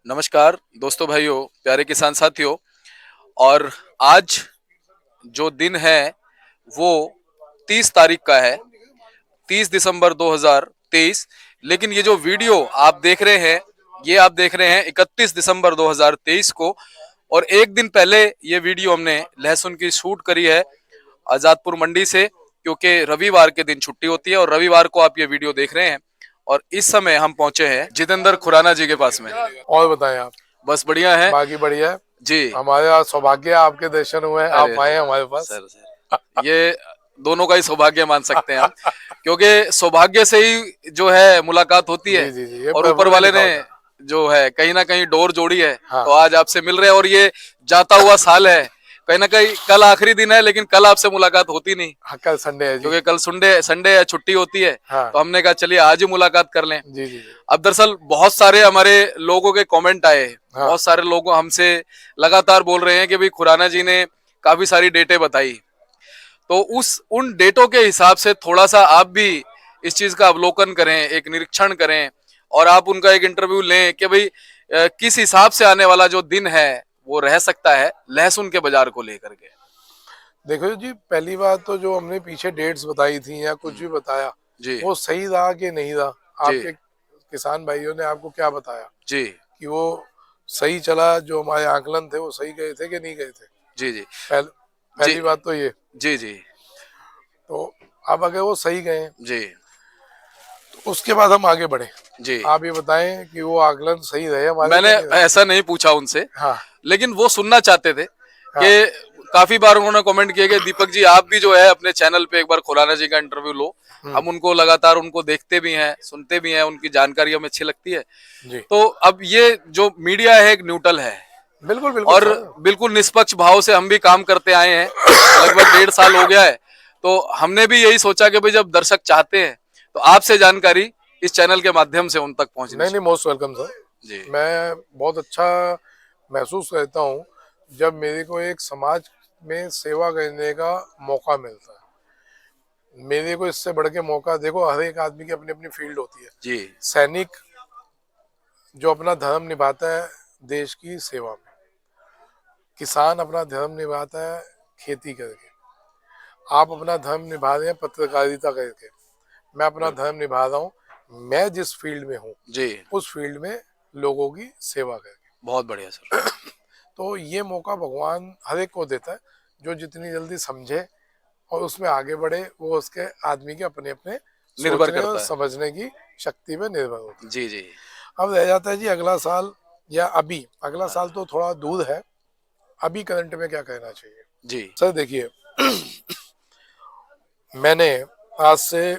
नमस्कार दोस्तों, भाइयों, प्यारे किसान साथियों। और आज जो दिन है वो 30 तारीख का है, 30 दिसंबर 2023। लेकिन ये जो वीडियो आप देख रहे हैं, ये आप देख रहे हैं 31 दिसंबर 2023 को। और एक दिन पहले ये वीडियो हमने लहसुन की शूट करी है आजादपुर मंडी से, क्योंकि रविवार के दिन छुट्टी होती है और रविवार को आप ये वीडियो देख रहे हैं। और इस समय हम पहुंचे हैं जितेंद्र खुराना जी के पास में। और बताएं आप। बस बढ़िया है बाकी बढ़िया है। जी। हमारे आज सौभाग्य है, आपके दर्शन हुए हैं, अरे आप आए हैं हमारे पास। सर ये दोनों का ही सौभाग्य मान सकते हैं हम, क्योंकि सौभाग्य से ही जो है मुलाकात होती है। जी जी जी, ये और ऊपर प्रभु ने वाले लिखा ने होता है। जो है कहीं ना कहीं डोर जोड़ी है, हाँ तो आज आपसे मिल रहे हैं। और ये जाता हुआ साल है, कहीं ना कहीं कल आखिरी दिन है, लेकिन कल आपसे मुलाकात होती नहीं, हाँ, कल संडे है जी। क्योंकि कल संडे संडे है, छुट्टी होती है। हाँ तो हमने कहा चलिए आज ही मुलाकात कर लें। जी जी जी। अब दरअसल बहुत सारे हमारे लोगों के कमेंट आए, हाँ बहुत सारे लोग हमसे लगातार बोल रहे हैं कि भाई खुराना जी ने काफी सारी डेटें बताई। तो उस उन डेटों के हिसाब से थोड़ा सा आप भी इस चीज का अवलोकन करें, एक निरीक्षण करें, और आप उनका एक इंटरव्यू लें कि भाई किस हिसाब से आने वाला जो दिन है वो रह सकता है लहसुन के बाजार को लेकर के। देखो जी, पहली बात तो जो हमने पीछे डेट्स बताई थी या कुछ भी बताया, जी वो सही रहा कि नहीं रहा? जी आपके किसान भाइयों ने आपको क्या बताया जी कि वो सही चला? जो हमारे आकलन थे वो सही गए थे कि नहीं गए थे? जी जी जी पहली बात तो ये। जी जी तो अब अगर वो सही गए जी तो उसके बाद हम आगे बढ़े। जी। आप ये बताएं कि वो आकलन सही रहे हमारे मैंने कि नहीं रहे? ऐसा नहीं पूछा उनसे, हाँ लेकिन वो सुनना चाहते थे हाँ कि काफी बार उन्होंने कमेंट किया कि दीपक जी आप भी जो है अपने चैनल पे एक बार खुराना जी का इंटरव्यू लो। हम्म, हम उनको लगातार उनको देखते भी हैं, सुनते भी हैं, उनकी जानकारी हमें अच्छी लगती है। जी तो अब ये जो मीडिया है एक न्यूट्रल है, बिल्कुल बिल्कुल और सर। बिल्कुल निष्पक्ष भाव से हम भी काम करते आए हैं। लगभग 1.5 साल हो गया है। तो हमने भी यही सोचा कि भाई जब दर्शक चाहते हैं तो आपसे जानकारी इस चैनल के माध्यम से उन तक पहुंचनी नहीं नहीं, चाहिए। Most welcome sir. जी मैं बहुत अच्छा महसूस करता हूँ जब मेरे को एक समाज में सेवा करने का मौका मिलता है। मेरे को इससे बढ़ के मौका, देखो हर एक आदमी की अपनी अपनी फील्ड होती है। जी सैनिक जो अपना धर्म निभाता है देश की सेवा में, किसान अपना धर्म निभाता है खेती करके, आप अपना धर्म निभा रहे हैं पत्रकारिता करके, मैं अपना बिल्कुल धर्म निभा रहा हूँ मैं जिस फील्ड में हूँ जी। उस फील्ड में लोगों की सेवा करके। बहुत बढ़िया सर। तो ये मौका भगवान हर एक को देता है, जो जितनी जल्दी समझे और उसमें आगे बढ़े, वो उसके आदमी के अपने अपने निर्भर सोचने और करता है। समझने की शक्ति पे निर्भर होता जी जी है। अब रह जाता है जी अगला साल, या अभी अगला साल तो थोड़ा दूर है, अभी करंट में क्या कहना चाहिए? जी सर देखिए, मैंने आज से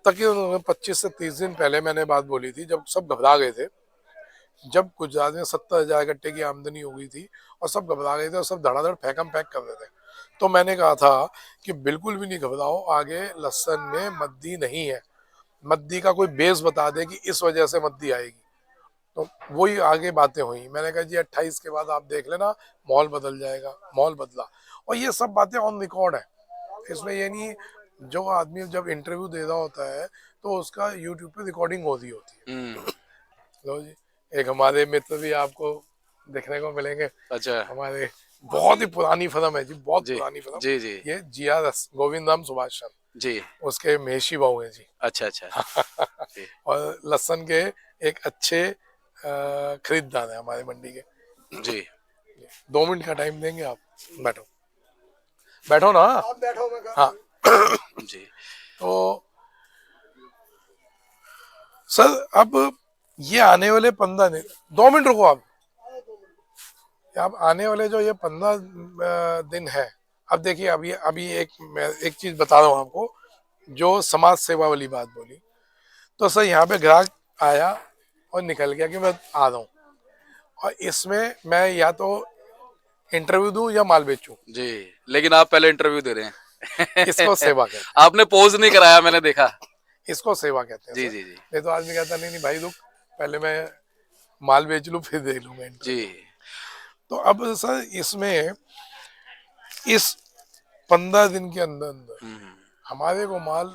तकरीबन 25 से 30 दिन पहले मैंने बात बोली थी, जब सब घबरा गए थे। जब गुजरात में 70,000 गट्टे की आमदनी हो गई थी और सब घबरा गए थे और सब धड़ाधड़ फेंकम फेंक कर रहे थे, तो मैंने कहा था कि बिल्कुल भी नहीं घबराओ, आगे लहसुन में मद्दी नहीं है। मद्दी का कोई बेस बता दे कि इस वजह से मद्दी आएगी, तो वही आगे बातें हुई। मैंने कहा जी 28 के बाद आप देख लेना, माहौल बदल जाएगा। माहौल बदला, और ये सब बातें ऑन रिकॉर्ड है। इसमें ये नहीं, जो आदमी जब इंटरव्यू दे रहा होता है तो उसका यूट्यूब पे रिकॉर्डिंग हो रही होती है। हम्म। लो जी, एक हमारे मित्र भी आपको देखने को मिलेंगे। अच्छा। हमारे बहुत ही पुरानी फिल्म है जी, बहुत जी पुरानी फिल्म। जी जी ये जिया रस गोविंद राम सुभाष चंद्र, जी। उसके महेशी बाबू हैं जी। अच्छा अच्छा जी और लसन के एक अच्छे खरीदार है हमारे मंडी के। जी 2 मिनट का टाइम देंगे आप? बैठो, बैठो ना। आप बैठो, मैं हाँ। जी तो सर अब ये आने वाले 15 दिन, 2 मिनट रुको आप। अब आने वाले जो ये 15 दिन है, अब देखिए, अभी मैं एक चीज बता रहा हूँ आपको, जो समाज सेवा वाली बात बोली, तो सर यहाँ पे ग्राहक आया और निकल गया कि मैं आ रहा हूँ, और इसमें मैं या तो इंटरव्यू दूं या माल बेचूं। जी। लेकिन आप पहले इंटरव्यू दे रहे इसको हैं। सेवा कहते आपने पोज नहीं कराया, मैंने देखा। हैं, इसको सेवा कहते हैं जी सर। जी जी नहीं तो आदमी कहता नहीं नहीं भाई रुक, पहले मैं माल बेच लूं फिर देख लूंगा जी। इंटरव्यू। तो अब सर इसमें इस 15 दिन के अंदर अंदर हम्म। हमारे को माल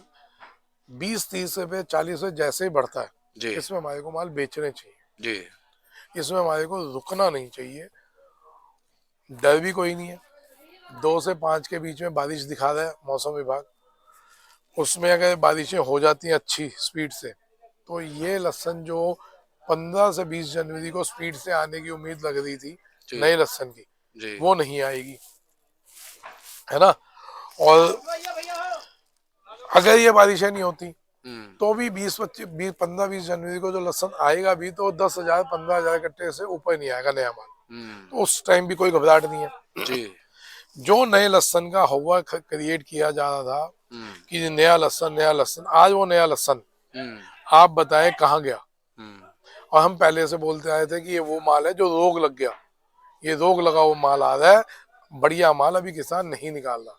20-30 रुपये 40 रुपये जैसे ही बढ़ता है, जी इसमें हमारे को माल बेचने चाहिए। जी इसमें हमारे को रुकना नहीं चाहिए, डर भी कोई नहीं है। 2 से 5 के बीच में बारिश दिखा रहा है मौसम विभाग, उसमें अगर बारिशें हो जाती हैं अच्छी स्पीड से तो ये लहसुन जो 15 से 20 जनवरी को स्पीड से आने की उम्मीद लग रही थी जी नए लहसुन की, जी। वो नहीं आएगी, है ना। और अगर ये बारिशें नहीं होती तो भी 15-20 जनवरी को जो लहसुन आएगा भी तो 10,000-15,000 कट्टे से ऊपर नहीं आएगा नया माल। तो उस टाइम भी कोई घबराहट नहीं है। जी। जो नए लहसुन का हवा क्रिएट किया जा रहा था कि नया लहसुन, आज वो नया लहसुन आप बताएं कहाँ गया। और हम पहले से बोलते आए थे कि ये वो माल है जो रोग लग गया, ये रोग लगा वो माल आ रहा है, बढ़िया माल अभी किसान नहीं निकाल रहा।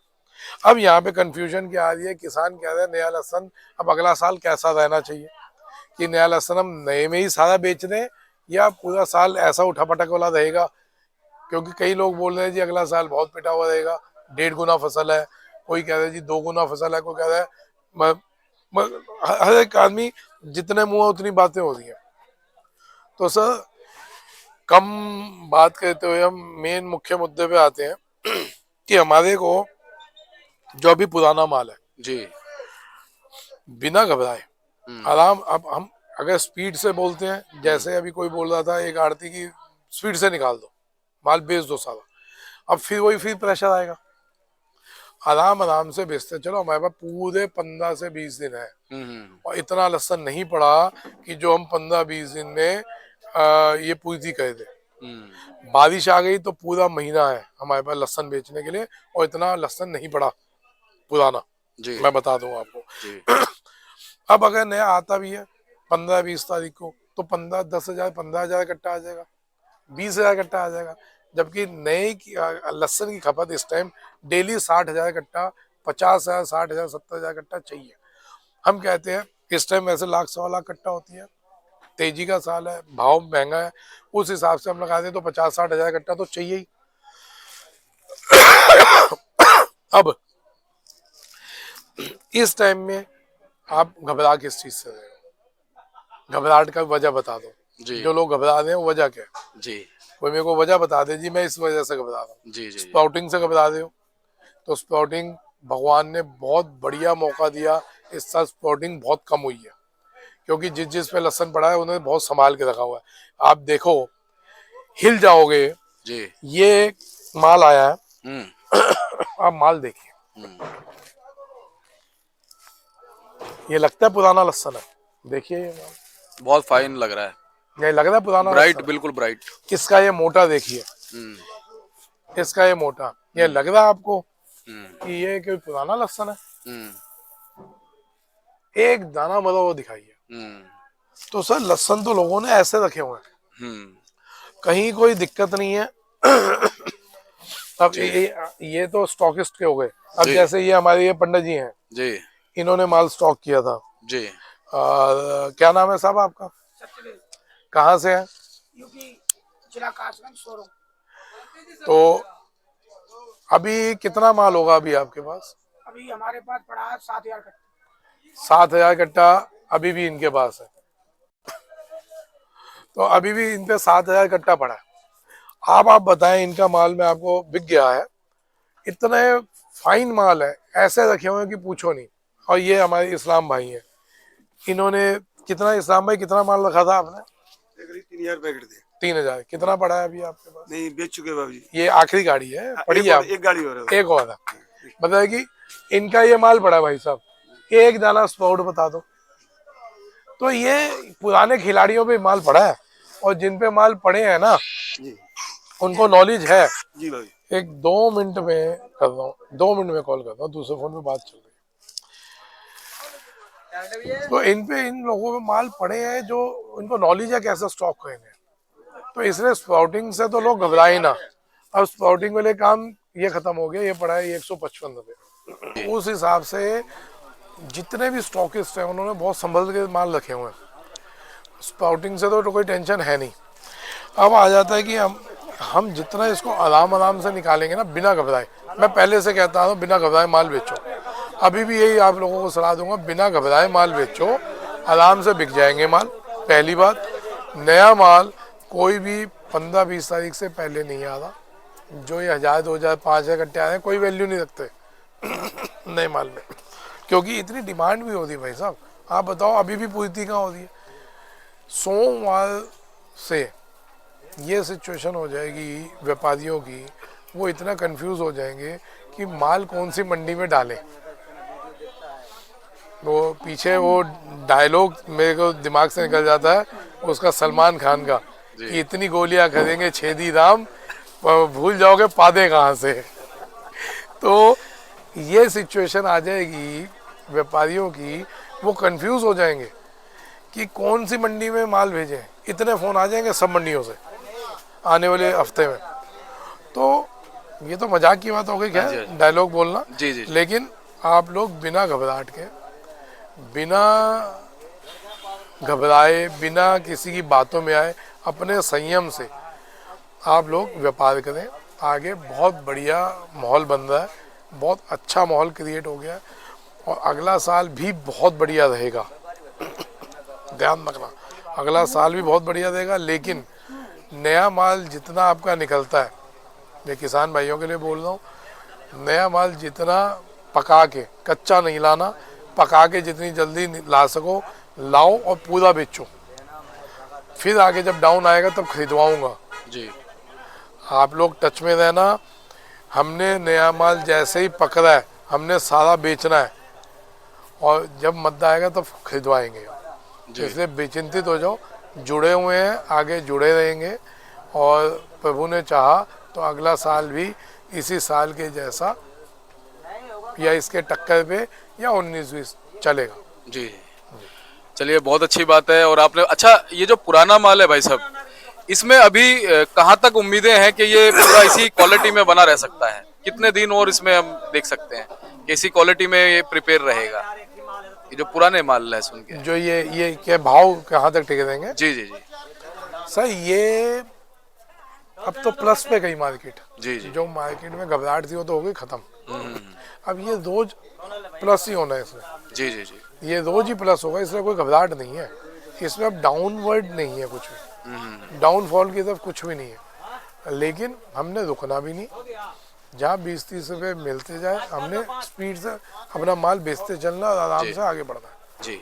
अब यहाँ पे कंफ्यूजन क्या आ रही है, किसान कह रहे हैं नया लहसुन अब अगला साल कैसा रहना चाहिए, कि नया लहसुन हम नए में ही सारा बेच दें या पूरा साल ऐसा उठापटक वाला रहेगा। क्योंकि कई लोग बोल रहे हैं जी अगला साल बहुत पिटा हुआ रहेगा, 1.5 गुना फसल है, कोई कह रहा है जी 2 गुना फसल है, कोई कह रहा है हर एक आदमी जितने मुंह है उतनी बातें हो रही है। तो सर कम बात करते हुए हम मेन मुख्य मुद्दे पे आते हैं कि हमारे को जो अभी पुराना माल है जी बिना घबराए आराम, अब हम अगर स्पीड से बोलते हैं, जैसे अभी कोई बोल रहा था एक आड़ती की स्पीड से निकाल दो माल बेच दो सारा, अब फिर प्रेशर आएगा। आराम आराम से बेचते चलो, हमारे पास पूरे 15 से 20 दिन है और इतना लहसुन नहीं पड़ा कि जो हम 15-20 दिन में ये पूर्ति कर दे। बारिश आ गई तो पूरा महीना है हमारे पास लहसुन बेचने के लिए और इतना लहसुन नहीं पड़ा पुराना, मैं बता दूंगा आपको। अब अगर नया आता भी है 15-20 तारीख को तो 10,000-15,000 कट्टा आ जाएगा, 20,000 कट्टा आ जाएगा, जबकि नए लहसुन की खपत इस टाइम डेली 60,000 कट्टा, 50,000, 60,000, 70,000 कट्टा चाहिए। हम कहते हैं इस टाइम वैसे 1,00,000-1.25 लाख कट्टा होती है, तेजी का साल है, भाव महंगा है, उस हिसाब से हम लगा दें तो 50-60,000 कट्टा तो चाहिए ही। अब इस टाइम में आप घबरा किस चीज से रहे हो, घबराहट का वजह बता दो जी। जो लोग घबरा रहे हैं वो वजह क्या है जी, कोई मेरे को वजह बता दे जी मैं इस वजह से घबरा रहा हूँ जी। स्प्राउटिंग से घबरा रहे हो तो स्प्राउटिंग भगवान ने बहुत बढ़िया मौका दिया, इस साल स्प्राउटिंग बहुत कम हुई है क्योंकि जिस पे लहसुन पड़ा है उन्होंने बहुत संभाल के रखा हुआ है। आप देखो हिल जाओगे जी, ये माल आया है आप माल देखिए, ये लगता है पुराना लहसुन है, देखिए ये माल बहुत फाइन लग रहा है, ये लग रहा है पुराना, ब्राइट, बिल्कुल ब्राइट। इसका ये मोटा देखिए, इसका ये मोटा, ये लग रहा है आपको कि ये कोई पुराना लहसुन है, एक दाना मरा वो दिखाइए। तो सर लहसुन तो लोगों ने ऐसे रखे हुए हैं, कहीं कोई दिक्कत नहीं है। अब ये तो स्टॉकिस्ट के हो गए। अब जैसे ये हमारे ये पंडित जी हैं जी, इन्होंने माल स्टॉक किया था जी। क्या नाम है साहब आपका, कहाँ से है? यूपी, जिला कासगंज, सोरो। तो अभी कितना माल होगा अभी आपके पास? अभी हमारे पास पड़ा है 7,000 कट्टा। 7,000 कट्टा अभी भी इनके पास है, तो अभी भी इन पे 7,000 कट्टा पड़ा है। आप बताएं इनका माल में आपको बिक गया है, इतने फाइन माल है, ऐसे रखे हुए हैं कि पूछो नहीं। और ये हमारे इस्लाम भाई हैं, इन्होंने कितना, इस्लाम भाई कितना माल रखा था आपने? 3,000 पैकेट थे। 3,000 कितना पड़ा है अभी आपके पास? नहीं बेच चुके बाबू जी, ये आखिरी गाड़ी है, पड़ी है एक गाड़ी और है, एक और है। बताए कि इनका ये माल पड़ा है भाई साहब, एक दाना स्पाउट बता दो। तो ये पुराने खिलाड़ियों पे माल पड़ा है और जिन पे माल पड़े हैं ना जी, उनको नॉलेज है जी भाई। एक 2 मिनट में कर रहा हूँ, 2 मिनट में कॉल कर रहा हूँ, दूसरे फोन पे बात चल रही है। तो इन लोगों में माल पड़े हैं जो उनको नॉलेज है कैसे स्टॉक करेंगे, तो इसलिए स्पाउटिंग से तो लोग घबराए ना। अब स्पाउटिंग वाले काम ये खत्म हो गया, ये पड़ा है 155 रुपये। उस हिसाब से जितने भी स्टॉकिस्ट हैं उन्होंने बहुत संभल के माल रखे हुए हैं, स्पाउटिंग से तो कोई टेंशन है नहीं। अब आ जाता है कि हम जितना इसको आराम से निकालेंगे ना बिना घबराए, मैं पहले से कहता हूँ बिना घबराए माल बेचो, अभी भी यही आप लोगों को सलाह दूंगा, बिना घबराए माल बेचो, आराम से बिक जाएंगे माल। पहली बात, नया माल कोई भी 15-20 तारीख से पहले नहीं आ रहा। जो ये 1000, 2000, 5000 कट्टे आ रहे हैं, कोई वैल्यू नहीं रखते नए माल में, क्योंकि इतनी डिमांड भी होती है भाई साहब। आप बताओ अभी भी पूर्ति कहाँ हो रही है। सोमवार से ये सिचुएशन हो जाएगी व्यापारियों की, वो इतना कंफ्यूज हो जाएंगे कि माल कौन सी मंडी में डालें। वो पीछे वो डायलॉग मेरे को दिमाग से निकल जाता है उसका, सलमान खान का, कि इतनी गोलियां खरीदेंगे छेदी राम, भूल जाओगे पादे कहाँ से। तो ये सिचुएशन आ जाएगी व्यापारियों की, वो कंफ्यूज हो जाएंगे कि कौन सी मंडी में माल भेजें। इतने फ़ोन आ जाएंगे सब मंडियों से आने वाले हफ्ते में। तो ये तो मजाक की बात हो गई, क्या डायलॉग बोलना। जी जी। लेकिन आप लोग बिना घबराहट के, बिना घबराए, बिना किसी की बातों में आए, अपने संयम से आप लोग व्यापार करें। आगे बहुत बढ़िया माहौल बन रहा है, बहुत अच्छा माहौल क्रिएट हो गया है, और अगला साल भी बहुत बढ़िया रहेगा। ध्यान रखना, अगला साल भी बहुत बढ़िया रहेगा। लेकिन नया माल जितना आपका निकलता है, मैं किसान भाइयों के लिए बोल रहा हूँ, नया माल जितना पका के, कच्चा नहीं लाना, पका के जितनी जल्दी ला सको लाओ और पूरा बेचो। फिर आगे जब डाउन आएगा तब खरीदवाऊंगा जी। आप लोग टच में रहना। हमने नया माल जैसे ही पकड़ा है हमने सारा बेचना है, और जब मद्दा आएगा तब खरीदवाएंगे। इसलिए बेचिंतित हो जाओ, जुड़े हुए हैं, आगे जुड़े रहेंगे, और प्रभु ने चाहा तो अगला साल भी इसी साल के जैसा या इसके टक्कर पे या 19-20 चलेगा। जी चलिए, बहुत अच्छी बात है। और आपने, अच्छा ये जो पुराना माल है भाई साहब, इसमें अभी कहाँ तक उम्मीदें हैं कि ये पूरा इसी क्वालिटी में बना रह सकता है? कितने दिन और इसमें हम देख सकते हैं कि इसी क्वालिटी में ये प्रिपेयर रहेगा, ये जो पुराने माल लहसुन के? जो ये क्या भाव कहाँ तक टिके देंगे? जी जी जी। सर ये अब तो प्लस पे गई मार्केट। जी जी। जो मार्केट में घबराहट थी वो तो हो गई खत्म। अब ये रोज प्लस ही होना है इसमें। जी जी जी। ये रोज ही प्लस होगा, इसमें कोई घबराहट नहीं है। इसमें अब डाउनवर्ड नहीं है कुछ भी, डाउनफॉल की तरफ कुछ भी नहीं है। लेकिन हमने रुकना भी नहीं, जहाँ 20-30 रुपये मिलते जाए हमने स्पीड से अपना माल बेचते चलना और आराम से आगे बढ़ना है। जी।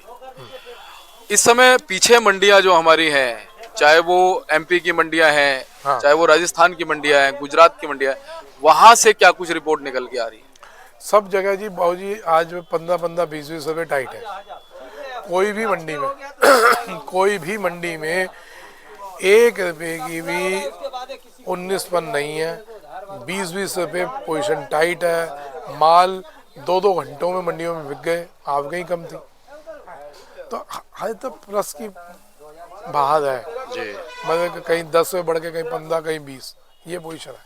इस समय पीछे मंडियां जो हमारी हैं, चाहे वो एमपी की मंडियां हैं, हाँ। चाहे वो राजस्थान की मंडियां हैं, गुजरात की मंडियां हैं, वहां से क्या कुछ रिपोर्ट निकल के आ रही है? सब जगह जी बाबूजी आज 15-15, 20-20 रुपये टाइट है। कोई भी मंडी में कोई भी मंडी में 1 रुपये की भी 19पन नहीं है। 20-20 रुपये पोजीशन टाइट है। माल 2-2 घंटों में मंडियों में बिक गए, आवक कम थी। तो हर तो प्लस की बाहर है जी। मतलब कहीं 10 से बढ़ के कहीं 15, कहीं 20, ये पोजीशन है।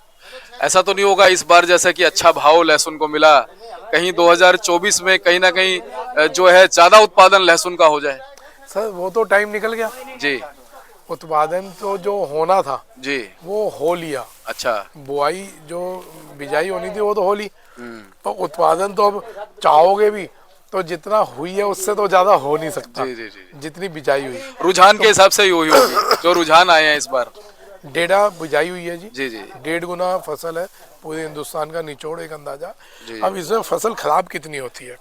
ऐसा तो नहीं होगा इस बार जैसा कि अच्छा भाव लहसुन को मिला, कहीं 2024 में कहीं ना कहीं जो है ज्यादा उत्पादन लहसुन का हो जाए? सर वो तो टाइम निकल गया। जी उत्पादन तो जो होना था जी। वो हो लिया। अच्छा। बुआई जो बिजाई होनी थी वो तो हो ली। तो उत्पादन तो अब चाहोगे भी तो जितना हुई है उससे तो ज्यादा हो नहीं सकता। जी जी जी। जितनी बिजाई हुई, रुझान के हिसाब से ही हुई होगी, जो रुझान आए हैं इस बार। 1.5 बिजाई हुई है जी। जी जी। 1.5 गुना फसल है पूरे हिंदुस्तान का, निचोड़ एक अंदाजा। जी। अब इसमें फसल खराब कितनी होती है,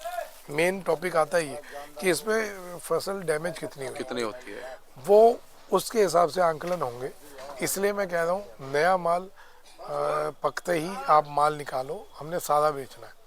मेन टॉपिक आता ही है कि इसमें फसल डैमेज कितनी हुई, कितनी होती है, वो उसके हिसाब से आंकलन होंगे। इसलिए मैं कह रहा हूँ नया माल पकते ही आप माल निकालो, हमने सारा बेचना है।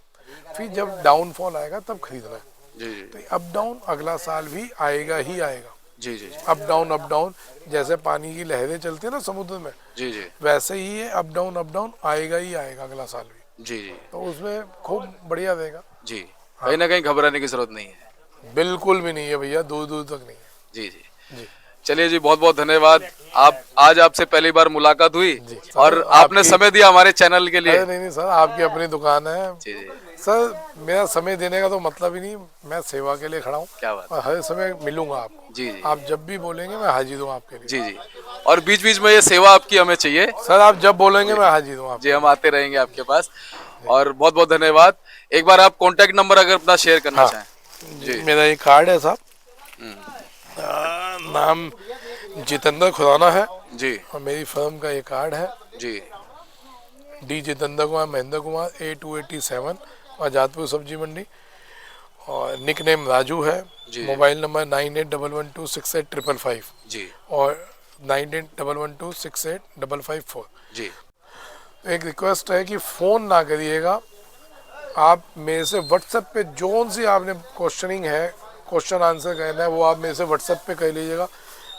फिर जब डाउनफॉल आएगा तब खरीदना है। जी जी तो अप डाउन अगला साल भी आएगा ही आएगा। जी जी अप डाउन जैसे पानी की लहरें चलती है ना समुद्र में, जी जी वैसे ही ये अप डाउन आएगा ही आएगा अगला साल भी। जी जी तो उसमें खूब बढ़िया रहेगा। जी। कहीं ना कहीं घबराने की जरूरत नहीं है। बिल्कुल भी नहीं है भैया, दूर दूर तक नहीं है। जी जी। जी चलिए जी, बहुत बहुत धन्यवाद। आप आज आपसे पहली बार मुलाकात हुई जी। और सर, आपने आपकी- समय दिया हमारे चैनल के लिए। अरे नहीं सर, आपकी अपनी दुकान है। जी जी। सर मेरा समय देने का तो मतलब ही नहीं, मैं सेवा के लिए खड़ा हूँ क्या बात। और हर समय मिलूंगा आपको। जी जी आप जब भी बोलेंगे मैं हाजिर हूँ आपके लिए। जी जी। और बीच बीच में ये सेवा आपकी हमें चाहिए। सर आप जब बोलेंगे मैं हाजिर हूँ जी, हम आते रहेंगे आपके पास। और बहुत बहुत धन्यवाद। एक बार आप कांटेक्ट नंबर अगर अपना शेयर करना चाहें। जी। मेरा ये कार्ड है साहब, नाम जितेंद्र खुराना है जी और मेरी फर्म का ये कार्ड है G D Jitendra Kumar Mahendra Kumar A287 Azadpur सब्जी मंडी। और निक नेम राजू है। जी। मोबाइल नंबर 9811268555 जी और 9811268554। जी एक रिक्वेस्ट है कि फ़ोन ना करिएगा, आप मेरे से व्हाट्सएप पे जोन सी आपने क्वेश्चनिंग है, क्वेश्चन आंसर कहना है, वो आप मेरे से व्हाट्सएप पे कर लीजिएगा।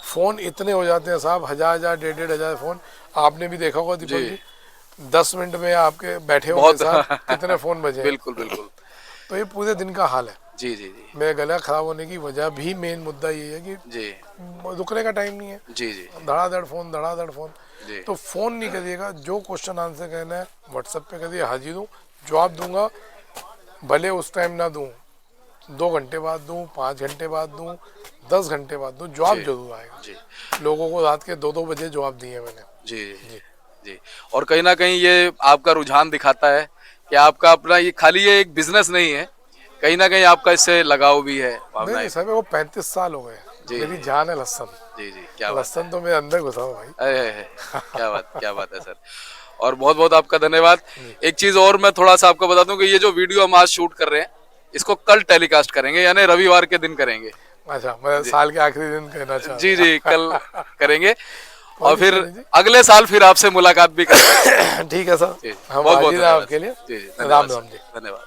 फ़ोन इतने हो जाते हैं साहब, 1000 डेढ़ हजार फ़ोन। आपने भी देखा होगा दीपक जी। जी, 10 मिनट में आपके बैठे होंगे बहुत साहब कितने फ़ोन बजे हैं। बिल्कुल बिल्कुल। तो ये पूरे दिन का हाल है। जी जी जी मेरा गला ख़राब होने की वजह भी मेन मुद्दा ये है कि जी रुकने का टाइम नहीं है, जी जी धड़ाधड़ फ़ोन। जी तो फ़ोन नहीं करिएगा, जो क्वेश्चन आंसर कहना है व्हाट्सएप पे करिए, हाजिर हूँ, जवाब दूंगा। भले उस टाइम ना दूं, 2 घंटे बाद दूं, 5 घंटे बाद दूं, 10 घंटे बाद दूं, जवाब जी जरूर आएगा। जी लोगों को रात के 2-2 बजे जवाब दिए मैंने। जी जी जी। और कहीं ना कहीं ये आपका रुझान दिखाता है कि आपका अपना ये खाली ये एक बिजनेस नहीं है, कहीं ना कहीं आपका इससे लगाव भी है, नहीं भावनाएं। सर, मेरे को 35 साल हो गए। जी, मेरी जी। जान है लहसन। जी जी क्या बात लहसन तो मेरे अंदर घुसा हुआ भाई। है, क्या बात है सर। और बहुत बहुत आपका धन्यवाद। एक चीज और मैं थोड़ा सा आपको बता दूं कि ये जो वीडियो हम आज शूट कर रहे हैं इसको कल टेलीकास्ट करेंगे, यानी रविवार के दिन करेंगे। अच्छा, मैं साल के आखिरी दिन कहना चाहता जी जी कल करेंगे और कौन सी फिर करें जी? अगले साल फिर आपसे मुलाकात भी करेंगे। ठीक है सर, जी हम बहुत बहुत हाजिर हैं धन्यवाद। आपके लिए। जी जी राम धन्यवाद राम सर, जी। धन्यवाद।